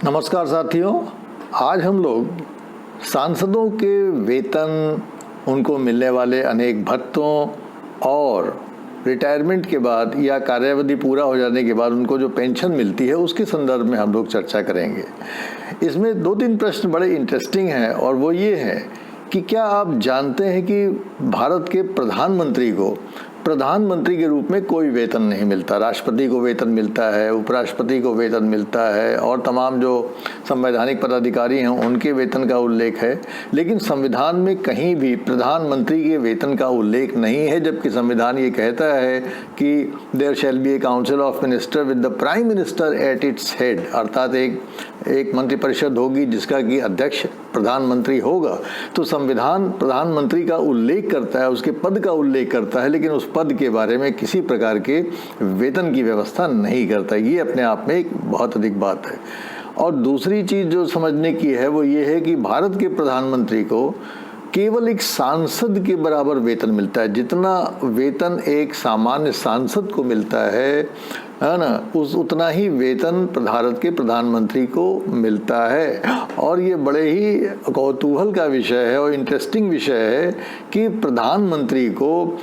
नमस्कार साथियों, आज हम लोग सांसदों के वेतन, उनको मिलने वाले अनेक भत्तों और रिटायरमेंट के बाद या कार्यावधि पूरा हो जाने के बाद उनको जो पेंशन मिलती है उसके संदर्भ में हम लोग चर्चा करेंगे। इसमें 2-3 प्रश्न बड़े इंटरेस्टिंग हैं और वो ये है कि क्या आप जानते हैं कि भारत के प्रधानमंत्री को प्रधानमंत्री के रूप में कोई वेतन नहीं मिलता। राष्ट्रपति को वेतन मिलता है, उपराष्ट्रपति को वेतन मिलता है और तमाम जो संवैधानिक पदाधिकारी हैं उनके वेतन का उल्लेख है, लेकिन संविधान में कहीं भी प्रधानमंत्री के वेतन का उल्लेख नहीं है। जबकि संविधान ये कहता है कि there shall be a council of minister with the prime minister at its head, अर्थात एक मंत्रिपरिषद होगी जिसका कि अध्यक्ष प्रधानमंत्री होगा। तो संविधान प्रधानमंत्री का उल्लेख करता है, उसके पद का उल्लेख करता है, लेकिन उस पद के बारे में किसी प्रकार के वेतन की व्यवस्था नहीं करता। ये अपने आप में एक बहुत अधिक बात है। और दूसरी चीज जो समझने की है वो ये है कि भारत के प्रधानमंत्री को केवल एक सांसद के बराबर वेतन मिलता है। जितना वेतन एक सामान्य सांसद को मिलता है ना, उतना ही वेतन भारत के प्रधानमंत्री को मिलता है। और ये बड़े ही कौतूहल का विषय है और इंटरेस्टिंग विषय है कि प्रधानमंत्री को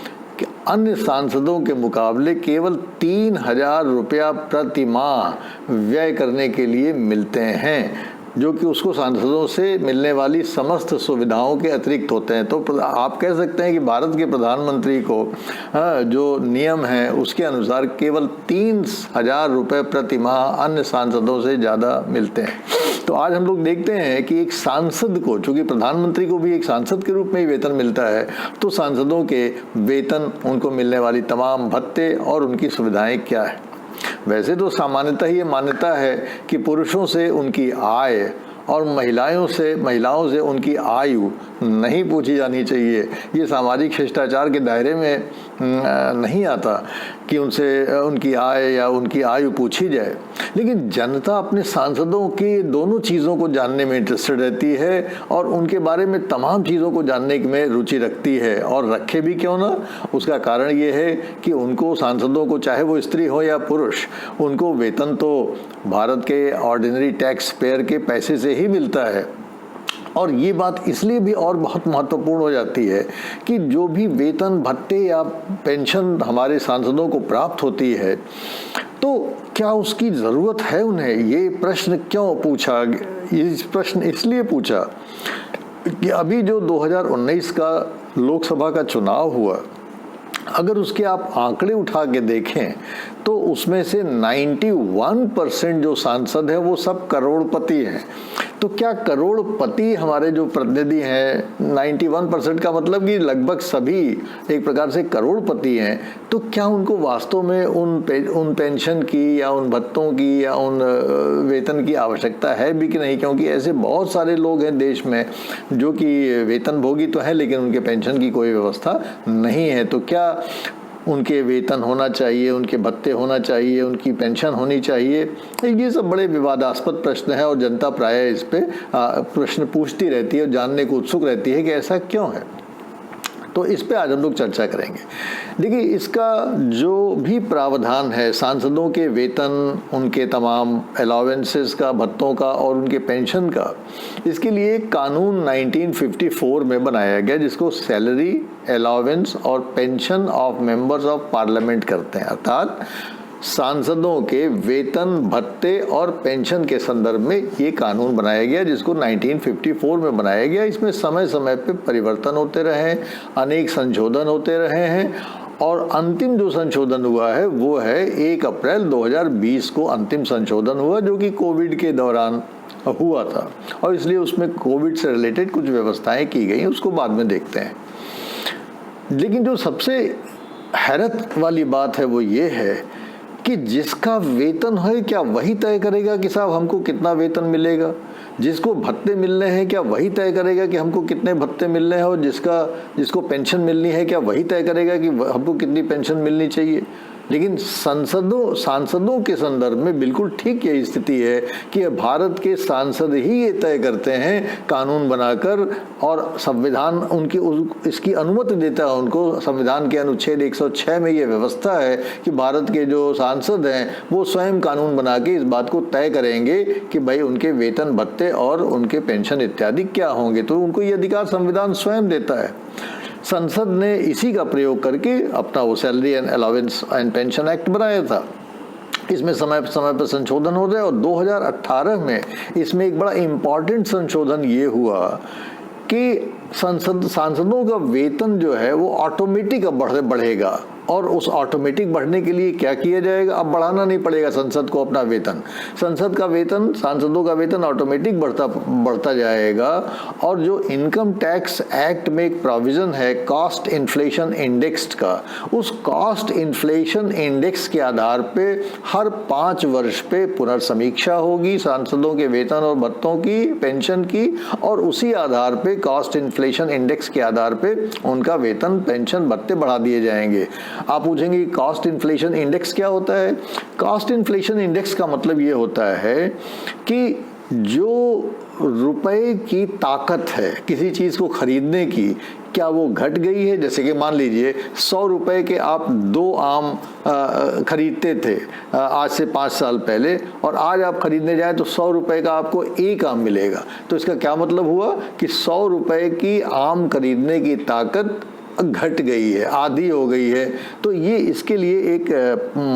अन्य सांसदों के मुकाबले केवल 3,000 रुपया प्रति माह व्यय करने के लिए मिलते हैं, जो कि उसको सांसदों से मिलने वाली समस्त सुविधाओं के अतिरिक्त होते हैं। तो आप कह सकते हैं कि भारत के प्रधानमंत्री को जो नियम है उसके अनुसार केवल 3,000 रुपये प्रति माह अन्य सांसदों से ज़्यादा मिलते हैं। तो आज हम लोग देखते हैं कि एक सांसद को, चूंकि प्रधानमंत्री को भी एक सांसद के रूप में ही वेतन मिलता है, तो सांसदों के वेतन, उनको मिलने वाली तमाम भत्ते और उनकी सुविधाएं क्या है। वैसे तो सामान्यतः ये मान्यता है कि पुरुषों से उनकी आय और महिलाओं से उनकी आयु नहीं पूछी जानी चाहिए। ये सामाजिक शिष्टाचार के दायरे में नहीं आता कि उनसे उनकी आय या उनकी आयु पूछी जाए। लेकिन जनता अपने सांसदों की दोनों चीज़ों को जानने में इंटरेस्टेड रहती है और उनके बारे में तमाम चीज़ों को जानने में रुचि रखती है, और रखे भी क्यों ना। उसका कारण ये है कि उनको, सांसदों को, चाहे वो स्त्री हो या पुरुष, उनको वेतन तो भारत के ऑर्डिनरी टैक्स पेयर के पैसे से ही मिलता है। और ये बात इसलिए भी और बहुत महत्वपूर्ण हो जाती है कि जो भी वेतन, भत्ते या पेंशन हमारे सांसदों को प्राप्त होती है, तो क्या उसकी ज़रूरत है उन्हें। ये प्रश्न क्यों पूछा? ये प्रश्न इसलिए पूछा कि अभी जो 2019 का लोकसभा का चुनाव हुआ, अगर उसके आप आंकड़े उठा के देखें तो उसमें से 91% जो सांसद हैं वो सब करोड़पति हैं। तो क्या करोड़पति हमारे जो प्रतिनिधि हैं, 91% का मतलब कि लगभग सभी एक प्रकार से करोड़पति हैं, तो क्या उनको वास्तव में उन पेंशन की या उन भत्तों की या उन वेतन की आवश्यकता है भी कि नहीं? क्योंकि ऐसे बहुत सारे लोग हैं देश में जो कि वेतनभोगी तो हैं लेकिन उनके पेंशन की कोई व्यवस्था नहीं है। तो क्या उनके वेतन होना चाहिए, उनके भत्ते होना चाहिए, उनकी पेंशन होनी चाहिए? ये सब बड़े विवादास्पद प्रश्न है और जनता प्रायः इस पे प्रश्न पूछती रहती है और जानने को उत्सुक रहती है कि ऐसा क्यों है। तो इस पे आज हम लोग चर्चा करेंगे। देखिए, इसका जो भी प्रावधान है सांसदों के वेतन, उनके तमाम अलाउंसेस का, भत्तों का और उनके पेंशन का, इसके लिए एक कानून 1954 में बनाया गया जिसको सैलरी, अलाउंस और pension of members of parliament करते हैं। अर्थात सांसदों के वेतन, भत्ते और पेंशन के संदर्भ में ये कानून बनाया गया जिसको 1954 में बनाया गया। इसमें समय समय पे परिवर्तन होते रहे, अनेक संशोधन होते रहे हैं और अंतिम जो संशोधन हुआ है वो है 1 अप्रैल 2020 को अंतिम संशोधन हुआ, जो कि कोविड के दौरान हुआ था और इसलिए उसमें कोविड से रिलेटेड कुछ व्यवस्थाएं की गई, उसको बाद में देखते हैं। लेकिन जो सबसे हैरत वाली बात है वो ये है कि जिसका वेतन है क्या वही तय करेगा कि साहब हमको कितना वेतन मिलेगा? जिसको भत्ते मिलने हैं क्या वही तय करेगा कि हमको कितने भत्ते मिलने हैं? और जिसको पेंशन मिलनी है क्या वही तय करेगा कि हमको कितनी पेंशन मिलनी चाहिए? लेकिन सांसदों के संदर्भ में बिल्कुल ठीक यही स्थिति है कि भारत के सांसद ही ये तय करते हैं कानून बनाकर, और संविधान इसकी अनुमति देता है उनको। संविधान के अनुच्छेद 106 में ये व्यवस्था है कि भारत के जो सांसद हैं वो स्वयं कानून बना के इस बात को तय करेंगे कि भाई उनके वेतन भत्ते और उनके पेंशन इत्यादि क्या होंगे। तो उनको ये अधिकार संविधान स्वयं देता है। संसद ने इसी का प्रयोग करके अपना वो salary and allowance and pension act बनाया था। इसमें समय पर संशोधन हो रहे, और 2018 में इसमें एक बड़ा इम्पॉर्टेंट संशोधन ये हुआ कि सांसदों का वेतन जो है वो ऑटोमेटिक अब बढ़ेगा। और उस ऑटोमेटिक बढ़ने के लिए क्या किया जाएगा, अब बढ़ाना नहीं पड़ेगा संसद को अपना वेतन। सांसदों का वेतन ऑटोमेटिक बढ़ता जाएगा। और जो इनकम टैक्स एक्ट में एक प्रोविजन है कॉस्ट इन्फ्लेशन इंडेक्स का, उस कॉस्ट इन्फ्लेशन इंडेक्स के आधार पे हर 5 वर्ष पे पुनर्समीक्षा होगी सांसदों के वेतन और भत्तों की, पेंशन की, और उसी आधार पे कॉस्ट इन्फ्लेशन इंडेक्स के आधार पे उनका वेतन, पेंशन, भत्ते बढ़ा दिए जाएंगे। आप पूछेंगे कॉस्ट इन्फ्लेशन इंडेक्स क्या होता है। कॉस्ट इन्फ्लेशन इंडेक्स का मतलब ये होता है कि जो रुपए की ताकत है किसी चीज को खरीदने की, क्या वो घट गई है। जैसे कि मान लीजिए 100 रुपए के आप 2 आम खरीदते थे आज से 5 साल पहले, और आज आप खरीदने जाए तो 100 रुपए का आपको 1 आम मिलेगा। तो इसका क्या मतलब हुआ कि 100 रुपए की आम खरीदने की ताकत घट गई है, आधी हो गई है। तो ये इसके लिए एक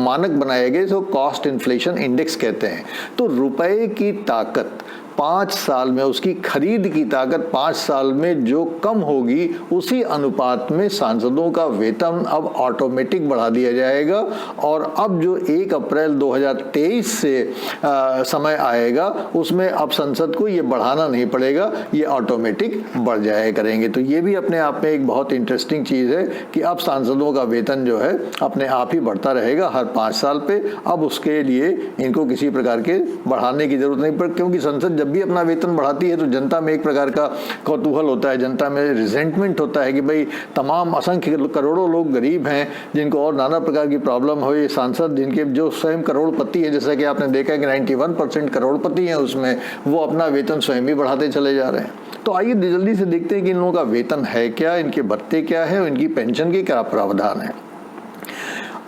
मानक बनाया गया, इसको कॉस्ट इन्फ्लेशन इंडेक्स कहते हैं। तो रुपए की ताकत 5 साल में, उसकी खरीद की ताकत 5 साल में जो कम होगी, उसी अनुपात में सांसदों का वेतन अब ऑटोमेटिक बढ़ा दिया जाएगा। और अब जो 1 अप्रैल 2023 से समय आएगा, उसमें अब संसद को ये बढ़ाना नहीं पड़ेगा, ये ऑटोमेटिक बढ़ जाया करेंगे। तो ये भी अपने आप में एक बहुत इंटरेस्टिंग चीज़ है कि अब सांसदों का वेतन जो है अपने आप ही बढ़ता रहेगा हर 5 साल पे। अब उसके लिए इनको किसी प्रकार के बढ़ाने की जरूरत नहीं पड़ती, क्योंकि संसद जब भी अपना वेतन बढ़ाती है तो जनता में एक प्रकार का कौतूहल होता है, जनता में रिजेंटमेंट होता है कि भाई तमाम असंख्य करोड़ों लोग गरीब हैं जिनको और नाना प्रकार की प्रॉब्लम हो, ये सांसद जिनके जो स्वयं करोड़पति है, जैसा कि आपने देखा कि 91% करोड़पति हैं उसमें, वो अपना वेतन स्वयं ही बढ़ाते चले जा रहे हैं। तो आइए जल्दी से देखते हैं कि इन लोगों का वेतन है क्या, इनके भत्ते क्या है, इनकी पेंशन के क्या प्रावधान है।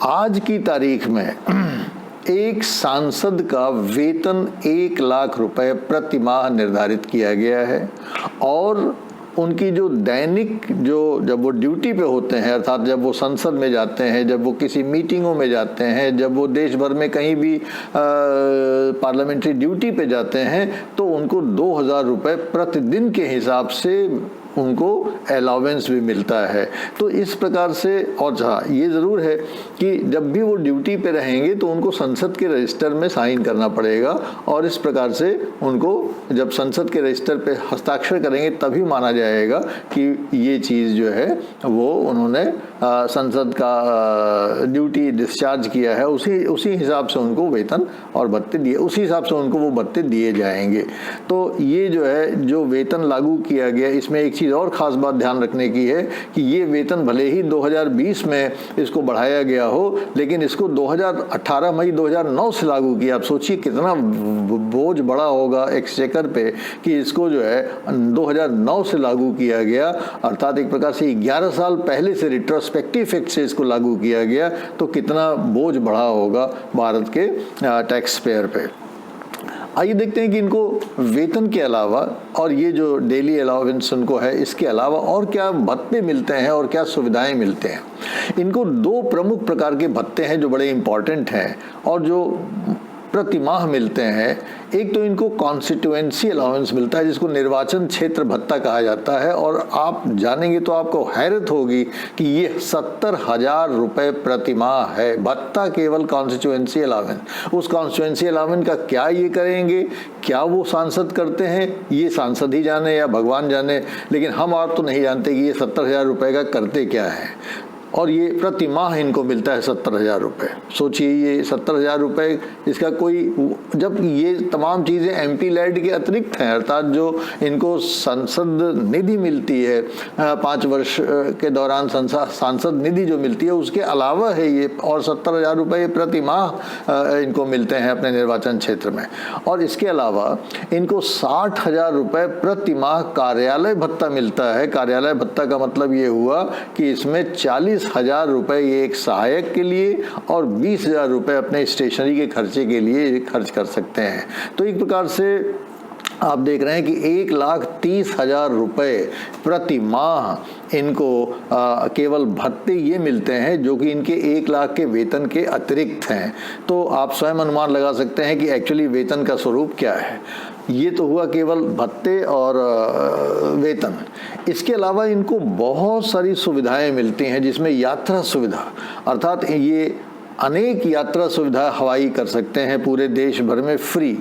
आज की तारीख में एक सांसद का वेतन 1 लाख रुपए प्रति माह निर्धारित किया गया है। और उनकी जो दैनिक जब वो ड्यूटी पे होते हैं, अर्थात जब वो संसद में जाते हैं, जब वो किसी मीटिंगों में जाते हैं, जब वो देश भर में कहीं भी पार्लियामेंट्री ड्यूटी पे जाते हैं, तो उनको 2000 रुपये प्रतिदिन के हिसाब से उनको अलाउंस भी मिलता है। तो इस प्रकार से, और हाँ ये ज़रूर है कि जब भी वो ड्यूटी पे रहेंगे तो उनको संसद के रजिस्टर में साइन करना पड़ेगा, और इस प्रकार से उनको जब संसद के रजिस्टर पे हस्ताक्षर करेंगे तभी माना जाएगा कि ये चीज़ जो है वो उन्होंने संसद का ड्यूटी डिस्चार्ज किया है। उसी हिसाब से उनको वेतन और भत्ते दिए, उसी हिसाब से उनको वो भत्ते दिए जाएंगे। तो ये जो है, जो वेतन लागू किया गया, इसमें एक और खास बात ध्यान रखने की है कि ये वेतन भले ही 2020 में इसको बढ़ाया गया हो, लेकिन इसको 18 मई 2009 से लागू किया। आप सोचिए कितना बोझ बड़ा होगा एक्सचेकर पे कि इसको जो है 2009 से लागू किया गया, अर्थात एक प्रकार से 11 साल पहले से रिट्रोस्पेक्टिव इफेक्ट से इसको लागू किया गया। तो कितना बोझ बढ़ा होगा भारत के टैक्स पेयर पे। आइए देखते हैं कि इनको वेतन के अलावा और ये जो डेली अलाउंस उनको है, इसके अलावा और क्या भत्ते मिलते हैं और क्या सुविधाएं मिलते हैं। इनको 2 प्रमुख प्रकार के भत्ते हैं जो बड़े इंपॉर्टेंट हैं और जो प्रति माह मिलते हैं। एक तो इनको कॉन्स्टिट्यूएंसी अलाउंस मिलता है जिसको निर्वाचन क्षेत्र भत्ता कहा जाता है, और आप जानेंगे तो आपको हैरत होगी कि ये 70,000 रुपये प्रति माह है भत्ता, केवल कॉन्स्टिट्यूएंसी अलाउंस। उस कॉन्स्टिट्यूएंसी अलाउंस का क्या ये करेंगे, क्या वो सांसद करते हैं, ये सांसद ही जाने या भगवान जाने, लेकिन हम आप तो नहीं जानते कि ये 70,000 रुपये का करते क्या है। और ये प्रति माह इनको मिलता है 70,000 रुपये। सोचिए ये 70,000 रुपये, इसका कोई, जब ये तमाम चीज़ें MP लैड के अतिरिक्त हैं, अर्थात जो इनको संसद निधि मिलती है 5 वर्ष के दौरान, सांसद निधि जो मिलती है उसके अलावा है ये, और 70,000 रुपये प्रति माह इनको मिलते हैं अपने निर्वाचन क्षेत्र में। और इसके अलावा इनको 60,000 रुपये प्रति माह कार्यालय भत्ता मिलता है। कार्यालय भत्ता का मतलब ये हुआ कि इसमें 40,000 रुपये ये एक सहायक के लिए और 20,000 रुपये अपने स्टेशनरी के खर्चे के लिए खर्च कर सकते हैं। तो एक प्रकार से आप देख रहे हैं कि 1,30,000 रुपये प्रति माह इनको केवल भत्ते ये मिलते हैं, जो कि इनके 1 लाख के वेतन के अतिरिक्त हैं। तो आप स्वयं अनुमान लगा सकते हैं कि एक्चुअली वेतन का स्वरूप क्या है। ये तो हुआ केवल भत्ते और वेतन। इसके अलावा इनको बहुत सारी सुविधाएं मिलती हैं, जिसमें यात्रा सुविधा, अर्थात ये अनेक यात्रा सुविधा हवाई कर सकते हैं पूरे देश भर में फ्री।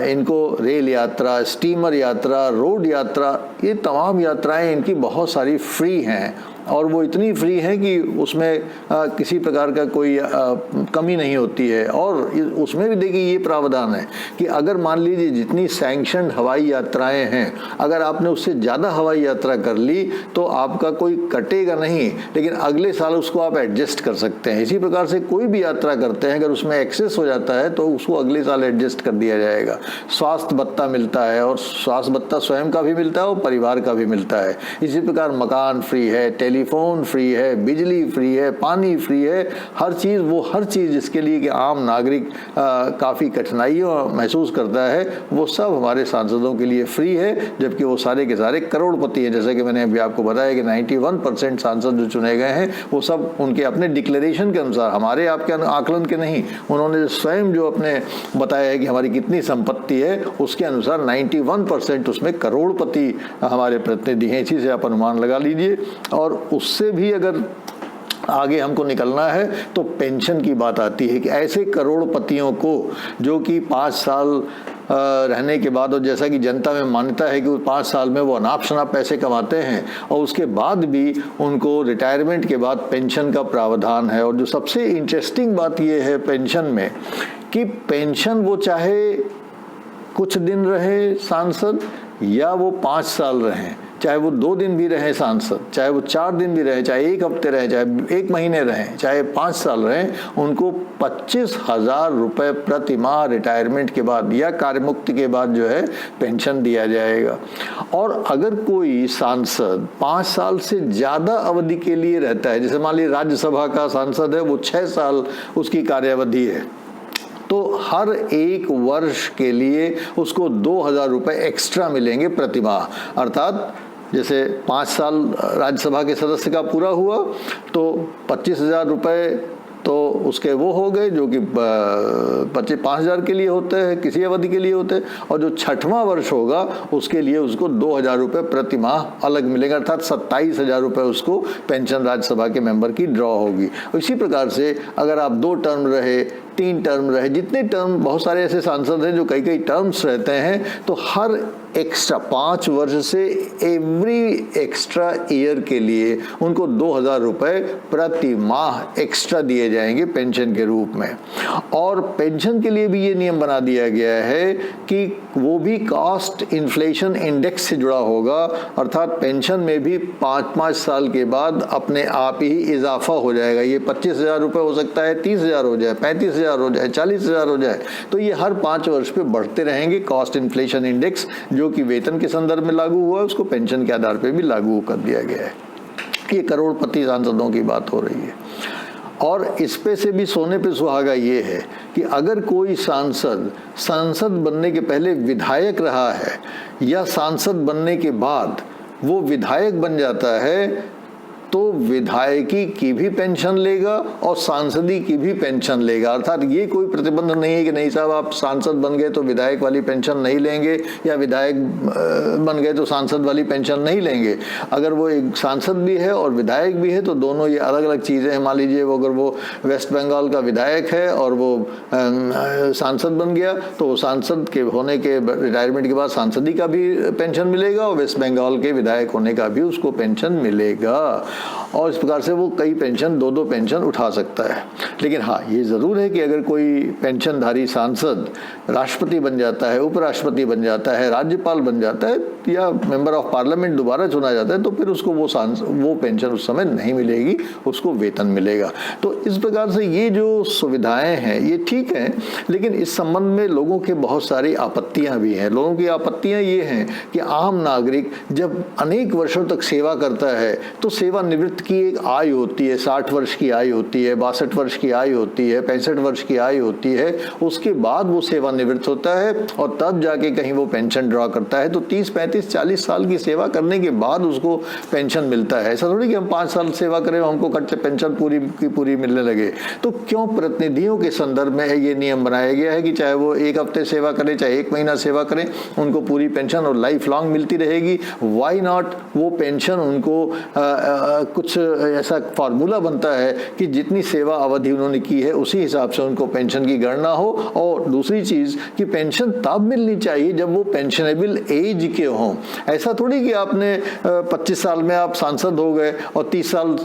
इनको रेल यात्रा, स्टीमर यात्रा, रोड यात्रा, ये तमाम यात्राएं इनकी बहुत सारी फ्री हैं, और वो इतनी फ्री हैं कि उसमें किसी प्रकार का कोई कमी नहीं होती है। और उसमें भी देखिए ये प्रावधान है कि अगर मान लीजिए जितनी सैंक्शनड हवाई यात्राएं हैं, अगर आपने उससे ज़्यादा हवाई यात्रा कर ली तो आपका कोई कटेगा नहीं, लेकिन अगले साल उसको आप एडजस्ट कर सकते हैं। इसी प्रकार से कोई भी यात्रा करते हैं, अगर उसमें एक्सेस हो जाता है तो उसको अगले साल एडजस्ट कर दिया जाएगा। स्वास्थ्य भत्ता मिलता है, और स्वास्थ्य भत्ता स्वयं का भी मिलता है और परिवार का भी मिलता है। इसी प्रकार मकान फ्री है, टेलीफोन फ्री है, बिजली फ्री है, पानी फ्री है, हर चीज़ जिसके लिए कि आम नागरिक काफ़ी कठिनाइयों महसूस करता है, वो सब हमारे सांसदों के लिए फ्री है, जबकि वो सारे के सारे करोड़पति हैं। जैसे कि मैंने अभी आपको बताया कि 91% सांसद जो चुने गए हैं वो सब उनके अपने डिक्लेरेशन के अनुसार, हमारे आपके आकलन के नहीं, उन्होंने स्वयं जो अपने बताया है कि हमारी कितनी संपत्ति है उसके अनुसार 91% उसमें करोड़पति हमारे प्रतिनिधि हैं। इसी से आप अनुमान लगा लीजिए। और उससे भी अगर आगे हमको निकलना है तो पेंशन की बात आती है कि ऐसे करोड़पतियों को जो कि 5 साल रहने के बाद, और जैसा कि जनता में मान्यता है कि वो 5 साल में वो अनाप शनाप पैसे कमाते हैं, और उसके बाद भी उनको रिटायरमेंट के बाद पेंशन का प्रावधान है। और जो सबसे इंटरेस्टिंग बात ये है पेंशन में कि पेंशन वो चाहे कुछ दिन रहे सांसद या वो 5 साल रहें, चाहे वो 2 दिन भी रहे सांसद, चाहे वो 4 दिन भी रहे, चाहे 1 हफ्ते रहे, चाहे 1 महीने रहें, चाहे 5 साल रहें, उनको 25,000 रुपये प्रति माह रिटायरमेंट के बाद या कार्यमुक्ति के बाद जो है पेंशन दिया जाएगा। और अगर कोई सांसद 5 साल से ज़्यादा अवधि के लिए रहता है, जैसे मान लीजिए राज्यसभा का सांसद है, वो 6 साल उसकी कार्यावधि है, तो हर 1 वर्ष के लिए उसको 2,000 रुपये एक्स्ट्रा मिलेंगे प्रति माह। अर्थात जैसे 5 साल राज्यसभा के सदस्य का पूरा हुआ तो 25,000 रुपये तो उसके वो हो गए, जो कि 5,000 के लिए होते हैं, किसी अवधि के लिए होते हैं। और जो 6वां वर्ष होगा उसके लिए उसको 2,000 रुपये प्रति माह अलग मिलेगा, अर्थात 27,000 रुपये उसको पेंशन राज्यसभा के मेंबर की ड्रॉ होगी। इसी प्रकार से अगर आप 2 टर्म रहे, 3 टर्म रहे, जितने टर्म, बहुत सारे ऐसे सांसद हैं जो कई टर्म्स रहते हैं, तो हर एक्स्ट्रा 5 वर्ष से एवरी एक्स्ट्रा ईयर के लिए उनको 2,000 रुपये प्रति माह एक्स्ट्रा दिए जाएंगे पेंशन के रूप में। और पेंशन के लिए भी ये नियम बना दिया गया है कि वो भी कॉस्ट इन्फ्लेशन इंडेक्स से जुड़ा होगा, अर्थात पेंशन में भी 5-5 साल के बाद अपने आप ही इजाफा हो जाएगा। ये 25,000 रुपये हो सकता है 30,000 हो जाए, 35,000 हो जाए, 40,000 हो जाए, तो ये हर 5 वर्ष पे बढ़ते रहेंगे। कॉस्ट इन्फ्लेशन इंडेक्स जो कि वेतन के संदर्भ में लागू हुआ है, उसको पेंशन के आधार पे भी लागू कर दिया गया है। ये करोड़पति सांसदों की बात हो रही है। और इस पे से भी सोने पे सुहागा ये है कि अगर कोई सांसद बनने के पहले विधायक रहा है या सांसद बनने के बाद वो विधायक बन जाता है, तो विधायकी की भी पेंशन लेगा और सांसदी की भी पेंशन लेगा। अर्थात ये कोई प्रतिबंध नहीं है कि नहीं साहब आप सांसद बन गए तो विधायक वाली पेंशन नहीं लेंगे, या विधायक बन गए तो सांसद वाली पेंशन नहीं लेंगे। अगर वो एक सांसद भी है और विधायक भी है तो दोनों ये अलग अलग चीज़ें हैं। मान लीजिए वो अगर वो वेस्ट बंगाल का विधायक है और वो सांसद बन गया, तो वो सांसद के होने के रिटायरमेंट के बाद सांसदी का भी पेंशन मिलेगा और वेस्ट बंगाल के विधायक होने का भी उसको पेंशन मिलेगा। और इस प्रकार से वो कई पेंशन, 2-2 पेंशन उठा सकता है। लेकिन हाँ, ये ज़रूर है कि अगर कोई पेंशनधारी सांसद राष्ट्रपति बन जाता है, उपराष्ट्रपति बन जाता है, राज्यपाल बन जाता है या मेंबर ऑफ पार्लियामेंट दोबारा चुना जाता है, तो फिर उसको वो पेंशन उस समय नहीं मिलेगी, उसको वेतन मिलेगा। तो इस प्रकार से ये जो सुविधाएं हैं ये ठीक हैं, लेकिन इस संबंध में लोगों के बहुत सारी आपत्तियां भी हैं। लोगों की आपत्तियां ये हैं कि आम नागरिक जब अनेक वर्षों तक सेवा करता है तो सेवानिवृत्त की एक आयु होती है, 60 वर्ष की आयु होती है, 62 वर्ष की आयु होती है, 65 वर्ष की आयु होती है। उसके बाद वो सेवानिवृत्त होता है और तब जाके कहीं वो पेंशन ड्रॉ करता है। तो 30, 35, 40 साल की सेवा करने के बाद उसको पेंशन मिलता है। ऐसा थोड़ी कि हम 5 साल सेवा करें हमको पेंशन पूरी की पूरी मिलने लगे। तो क्यों प्रतिनिधियों के संदर्भ में ये नियम बनाया गया है कि चाहे वो 1 हफ्ते सेवा करें, चाहे 1 महीना सेवा करें, उनको पूरी पेंशन और लाइफ लॉन्ग मिलती रहेगी। वाई नॉट वो पेंशन उनको कुछ ऐसा फार्मूला बनता है कि जितनी सेवा अवधि उन्होंने की है उसी हिसाब से उनको पेंशन की गणना हो। और दूसरी चीज कि पेंशन तब मिलनी चाहिए जब वो पेंशनेबल एज के हों। ऐसा थोड़ी कि आपने 25 साल में आप सांसद हो गए और 30 साल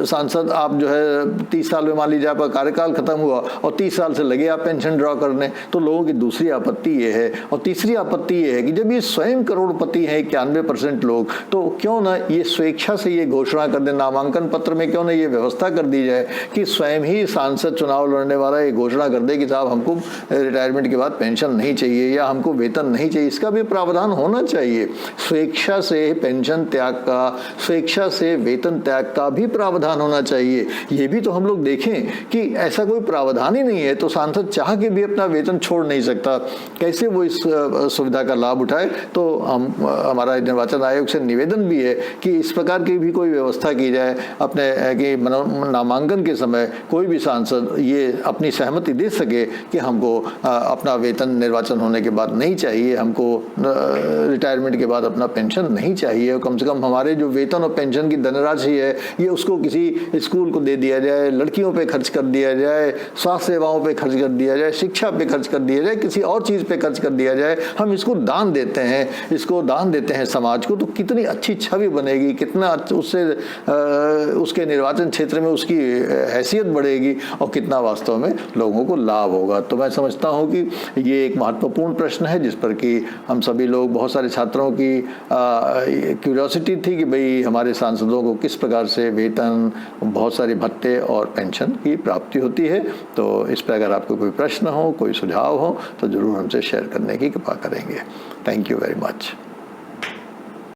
सांसद आप जो है 30 साल में मान लीजिए आपका कार्यकाल खत्म हुआ और 30 साल से लगे आप पेंशन ड्रॉ करने। तो लोगों की दूसरी आपत्ति ये है। और तीसरी आपत्ति ये है कि जब ये स्वयं करोड़पति हैं 91% लोग, तो क्यों ना ये स्वेच्छा से ये घोषणा कर दे, नामांकन पत्र में क्यों ना ये व्यवस्था कर दी जाए कि स्वयं ही सांसद चुनाव लड़ने वाला ये घोषणा कर दे कि साहब हमको रिटायरमेंट के बाद पेंशन नहीं चाहिए या हमको वेतन नहीं चाहिए। इसका भी प्रावधान होना चाहिए। स्वेच्छा से पेंशन त्याग का, स्वेच्छा से वेतन त्याग का भी प्रावधान होना चाहिए। ये भी तो हम लोग देखें कि ऐसा कोई प्रावधान ही नहीं है तो सांसद चाह के भी अपना वेतन छोड़ नहीं सकता। कैसे वो इस सुविधा का लाभ उठाए? तो हमारा निर्वाचन आयोग से निवेदन भी है कि इस प्रकार की भी कोई व्यवस्था की जाए अपने कि नामांकन के समय कोई भी सांसद ये अपनी सहमति दे सके कि हमको अपना वेतन निर्वाचन होने के बाद नहीं चाहिए, हमको रिटायरमेंट के बाद अपना पेंशन नहीं चाहिए। कम से कम हमारे जो वेतन और पेंशन की धनराशि है ये उसको किसी स्कूल को दे दिया जाए, लड़कियों पे खर्च कर दिया जाए, स्वास्थ्य सेवाओं पे खर्च कर दिया जाए, शिक्षा पे खर्च कर दिया जाए, किसी और चीज़ पे खर्च कर दिया जाए। हम इसको दान देते हैं, इसको दान देते हैं समाज को, तो कितनी अच्छी छवि बनेगी, कितना उससे उसके निर्वाचन क्षेत्र में उसकी हैसियत बढ़ेगी और कितना वास्तव में लोगों को लाभ होगा। तो मैं समझता हूँ कि ये एक महत्वपूर्ण प्रश्न है जिस पर कि हम सभी लोग, बहुत सारे छात्रों की क्यूरियोसिटी थी कि भाई हमारे सांसदों को किस प्रकार से वेतन, बहुत सारे भत्ते और पेंशन की प्राप्ति होती है। तो इस पर अगर आपको कोई प्रश्न हो, कोई सुझाव हो तो ज़रूर हमसे शेयर करने की कृपा करेंगे। Thank you very much.